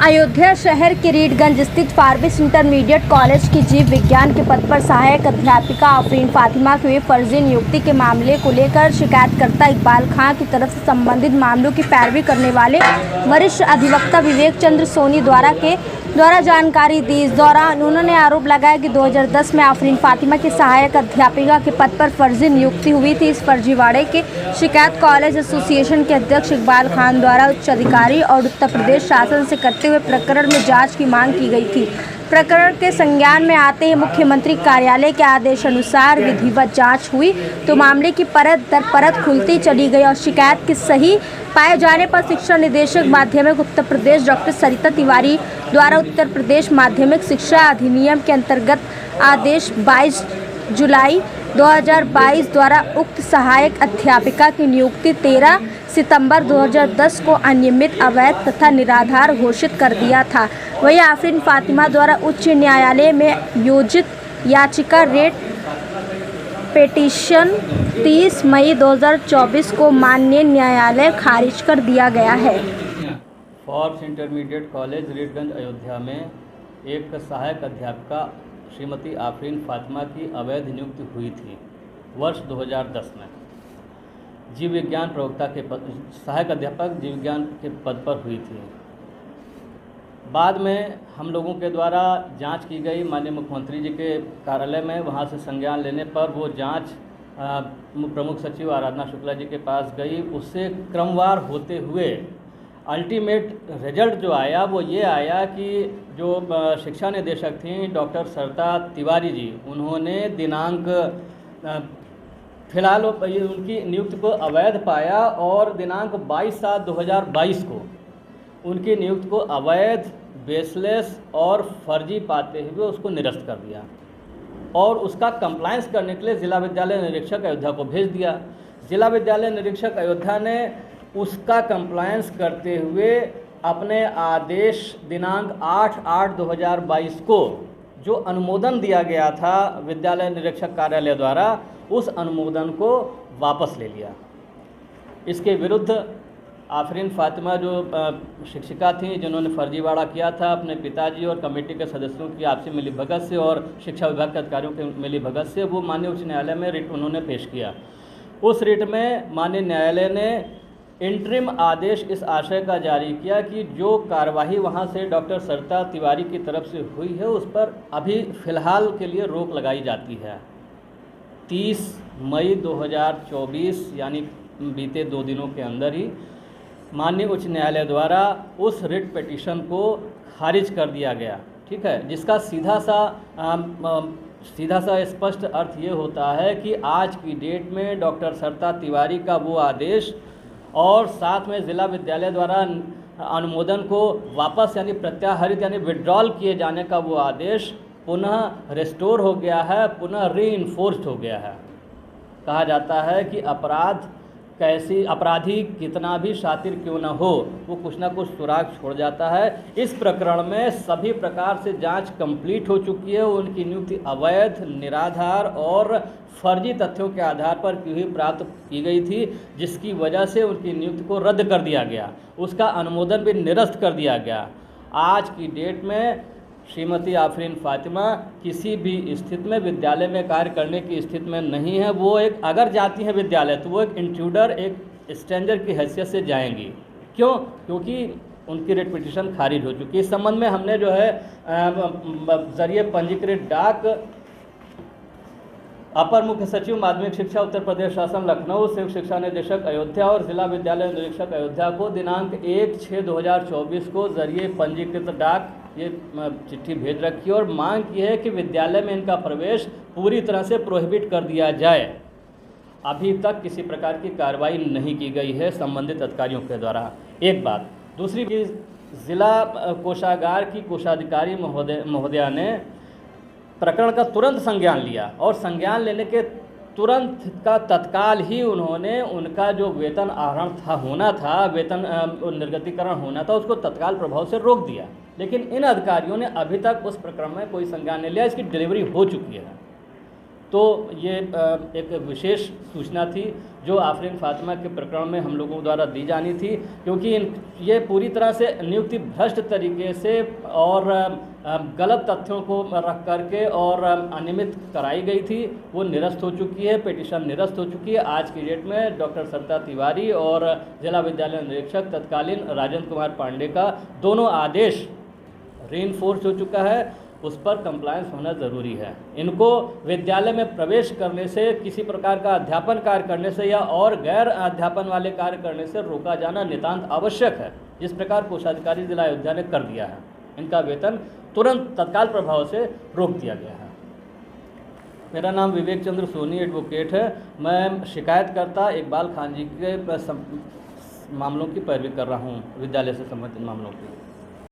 अयोध्या शहर के रीडगंज स्थित फार्बिस इंटरमीडिएट कॉलेज की जीव विज्ञान के पद पर सहायक अध्यापिका आफरीन फातिमा की हुई फर्जी नियुक्ति के मामले को लेकर शिकायतकर्ता इकबाल खां की तरफ से संबंधित मामलों की पैरवी करने वाले वरिष्ठ अधिवक्ता विवेक चंद्र सोनी द्वारा जानकारी दी। इस दौरान उन्होंने आरोप लगाया कि 2010 में आफरीन फातिमा की सहायक अध्यापिका के पद पर फर्जी नियुक्ति हुई थी। इस फर्जीवाड़े की शिकायत कॉलेज एसोसिएशन के अध्यक्ष इकबाल खान द्वारा उच्च अधिकारी और उत्तर प्रदेश शासन से करते हुए प्रकरण में जांच की मांग की गई थी। प्रकरण के संज्ञान में आते ही मुख्यमंत्री कार्यालय के आदेश अनुसार विधिवत जांच हुई तो मामले की परत दर परत खुलती चली गई और शिकायत की सही पाए जाने पर शिक्षा निदेशक माध्यमिक उत्तर प्रदेश डॉक्टर सरिता तिवारी द्वारा उत्तर प्रदेश माध्यमिक शिक्षा अधिनियम के अंतर्गत आदेश 22 जुलाई 2022 द्वारा उक्त सहायक अध्यापिका की नियुक्ति 13 सितंबर 2010 को अनियमित, अवैध तथा निराधार घोषित कर दिया था। वहीं आफरीन फातिमा द्वारा उच्च न्यायालय में योजित याचिका रेट पिटीशन 30 मई 2024 को माननीय न्यायालय खारिज कर दिया गया है। फार्बिस इंटरमीडिएट कॉलेज रीडगंज अयोध्या में एक सहायक अध्यापिका श्रीमती आफरीन फातिमा की अवैध नियुक्ति हुई थी वर्ष 2010 में। जीव विज्ञान प्रवक्ता के पद, सहायक अध्यापक जीव विज्ञान के पद पर हुई थी। बाद में हम लोगों के द्वारा जांच की गई माननीय मुख्यमंत्री जी के कार्यालय में। वहां से संज्ञान लेने पर वो जांच प्रमुख सचिव आराधना शुक्ला जी के पास गई। उससे क्रमवार होते हुए अल्टीमेट रिजल्ट जो आया वो ये आया कि जो शिक्षा निदेशक थी डॉक्टर सरिता तिवारी जी, उन्होंने दिनांक फिलहाल उनकी नियुक्ति को अवैध पाया और दिनांक 22/7/2022 को उनकी नियुक्ति को अवैध, बेसलेस और फर्जी पाते हुए उसको निरस्त कर दिया और उसका कंप्लायंस करने के लिए जिला विद्यालय निरीक्षक अयोध्या को भेज दिया। जिला विद्यालय निरीक्षक अयोध्या ने उसका कंप्लायंस करते हुए अपने आदेश दिनांक 8/8/2022 को जो अनुमोदन दिया गया था विद्यालय निरीक्षक कार्यालय द्वारा, उस अनुमोदन को वापस ले लिया। इसके विरुद्ध आफरीन फातिमा जो शिक्षिका थी जिन्होंने फर्जीवाड़ा किया था, अपने पिताजी और कमेटी के सदस्यों की आपसी मिलीभगत से और शिक्षा विभाग के अधिकारियों के मिलीभगत से वो माननीय उच्च न्यायालय में रिट उन्होंने पेश किया। उस रिट में माननीय न्यायालय ने इंटरिम आदेश इस आशय का जारी किया कि जो कार्यवाही वहां से डॉक्टर सरिता तिवारी की तरफ से हुई है उस पर अभी फ़िलहाल के लिए रोक लगाई जाती है। 30 मई 2024 यानी बीते 2 दिनों के अंदर ही माननीय उच्च न्यायालय द्वारा उस रिट पिटीशन को खारिज कर दिया गया। ठीक है, जिसका सीधा सा स्पष्ट अर्थ ये होता है कि आज की डेट में डॉक्टर सरिता तिवारी का वो आदेश और साथ में जिला विद्यालय द्वारा अनुमोदन को वापस यानी प्रत्याहरित यानी विड्रॉल किए जाने का वो आदेश पुनः रिस्टोर हो गया है, पुनः रीइंफोर्स्ड हो गया है। कहा जाता है कि अपराधी कितना भी शातिर क्यों न हो, वो कुछ ना कुछ सुराग छोड़ जाता है। इस प्रकरण में सभी प्रकार से जांच कंप्लीट हो चुकी है। उनकी नियुक्ति अवैध, निराधार और फर्जी तथ्यों के आधार पर की हुई प्राप्त की गई थी, जिसकी वजह से उनकी नियुक्ति को रद्द कर दिया गया, उसका अनुमोदन भी निरस्त कर दिया गया। आज की डेट में श्रीमती आफरीन फातिमा किसी भी स्थिति में विद्यालय में कार्य करने की स्थिति में नहीं है। वो एक अगर जाती हैं विद्यालय तो वो एक इंट्रूडर, एक स्ट्रेंजर की हैसियत से जाएंगी। क्यों? क्योंकि उनकी रिट पिटीशन खारिज हो चुकी है। इस संबंध में हमने जो है जरिए पंजीकृत डाक अपर मुख्य सचिव माध्यमिक शिक्षा उत्तर प्रदेश शासन लखनऊ, संयुक्त शिक्षा निदेशक अयोध्या और जिला विद्यालय निरीक्षक अयोध्या को दिनांक 1/6/2024 को जरिए पंजीकृत डाक ये चिट्ठी भेज रखी और मांग की है कि विद्यालय में इनका प्रवेश पूरी तरह से प्रोहिबिट कर दिया जाए। अभी तक किसी प्रकार की कार्रवाई नहीं की गई है संबंधित अधिकारियों के द्वारा। एक बात। दूसरी की जिला कोषागार की कोषाधिकारी महोदया ने प्रकरण का तुरंत संज्ञान लिया और संज्ञान लेने के तुरंत का तत्काल ही उन्होंने उनका जो वेतन आहरण होना था, वेतन निर्गतीकरण होना था, उसको तत्काल प्रभाव से रोक दिया। लेकिन इन अधिकारियों ने अभी तक उस प्रकरण में कोई संज्ञान नहीं लिया। इसकी डिलीवरी हो चुकी है। तो ये एक विशेष सूचना थी जो आफरीन फ़ातिमा के प्रकरण में हम लोगों द्वारा दी जानी थी, क्योंकि ये पूरी तरह से नियुक्ति भ्रष्ट तरीके से और गलत तथ्यों को रख करके और अनियमित कराई गई थी। वो निरस्त हो चुकी है, पिटीशन निरस्त हो चुकी है। आज की डेट में डॉक्टर सरिता तिवारी और जिला विद्यालय निरीक्षक तत्कालीन राजेंद्र कुमार पांडे का दोनों आदेश रीइंफोर्स हो चुका है। उस पर कंप्लायंस होना ज़रूरी है। इनको विद्यालय में प्रवेश करने से, किसी प्रकार का अध्यापन कार्य करने से या और गैर अध्यापन वाले कार्य करने से रोका जाना नितांत आवश्यक है, जिस प्रकार कोषाधिकारी जिला अयोध्या ने कर दिया है। इनका वेतन तुरंत तत्काल प्रभाव से रोक दिया गया है। मेरा नाम विवेक चंद्र सोनी एडवोकेट है। मैं शिकायतकर्ता इकबाल खान जी के मामलों की पैरवी कर रहा हूँ, विद्यालय से संबंधित मामलों की।